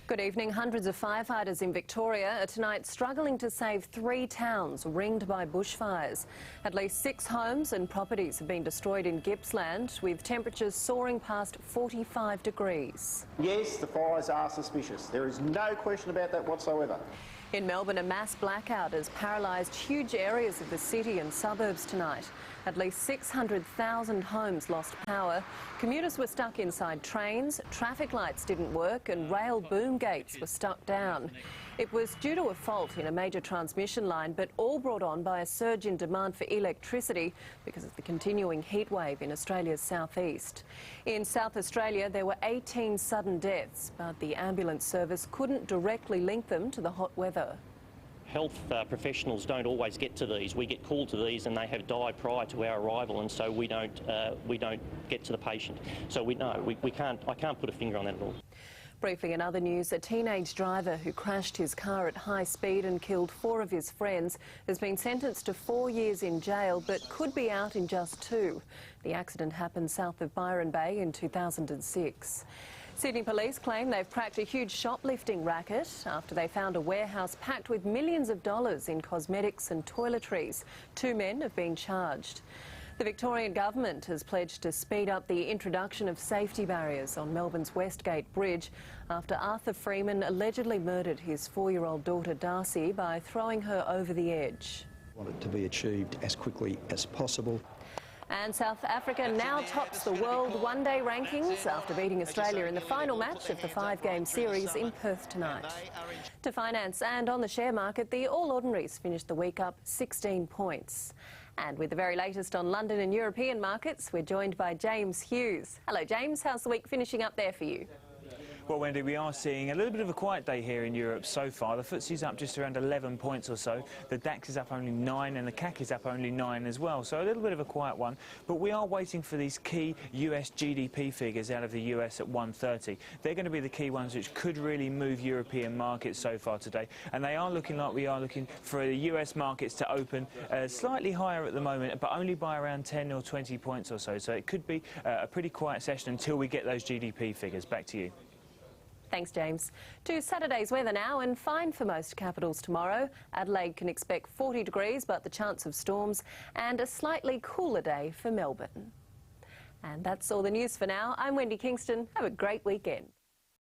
Good evening. Hundreds of firefighters in Victoria are tonight struggling to save 3 towns ringed by bushfires. At least 6 homes and properties have been destroyed in Gippsland, with temperatures soaring past 45 degrees. Yes, the fires are suspicious. There is no question about that whatsoever. In Melbourne, a mass blackout has paralysed huge areas of the city and suburbs tonight. At least 600,000 homes lost power. Commuters were stuck inside trains, traffic lights didn't work and rail boom gates were stuck down. It was due to a fault in a major transmission line, but all brought on by a surge in demand for electricity because of the continuing heat wave in Australia's southeast. In South Australia, there were 18 sudden deaths, but the ambulance service couldn't directly link them to the hot weather. Health professionals don't always get to these. We get called to these and they have died prior to our arrival, and so we don't get to the patient. So I can't put a finger on that at all. Briefly in other news, a teenage driver who crashed his car at high speed and killed 4 of his friends has been sentenced to 4 years in jail but could be out in just 2. The accident happened south of Byron Bay in 2006. Sydney police claim they've cracked a huge shoplifting racket after they found a warehouse packed with millions of dollars in cosmetics and toiletries. 2 men have been charged. The Victorian government has pledged to speed up the introduction of safety barriers on Melbourne's Westgate Bridge after Arthur Freeman allegedly murdered his 4-year-old daughter Darcy by throwing her over the edge. I want it to be achieved as quickly as possible. And South Africa now tops the world one-day rankings after beating Australia in the final match of the 5-game series in Perth tonight. To finance and on the share market, the All Ordinaries finished the week up 16 points. And with the very latest on London and European markets, we're joined by James Hughes. Hello James, how's the week finishing up there for you? Well, Wendy, we are seeing a little bit of a quiet day here in Europe so far. The FTSE's up just around 11 points or so. The DAX is up only 9 and the CAC is up only 9 as well. So a little bit of a quiet one. But we are waiting for these key US GDP figures out of the US at 1:30. They're going to be the key ones which could really move European markets so far today. And they are looking like we are looking for the US markets to open slightly higher at the moment, but only by around 10 or 20 points or so. So it could be a pretty quiet session until we get those GDP figures. Back to you. Thanks, James. To Saturday's weather now, and fine for most capitals tomorrow. Adelaide can expect 40 degrees, but the chance of storms, and a slightly cooler day for Melbourne. And that's all the news for now. I'm Wendy Kingston. Have a great weekend.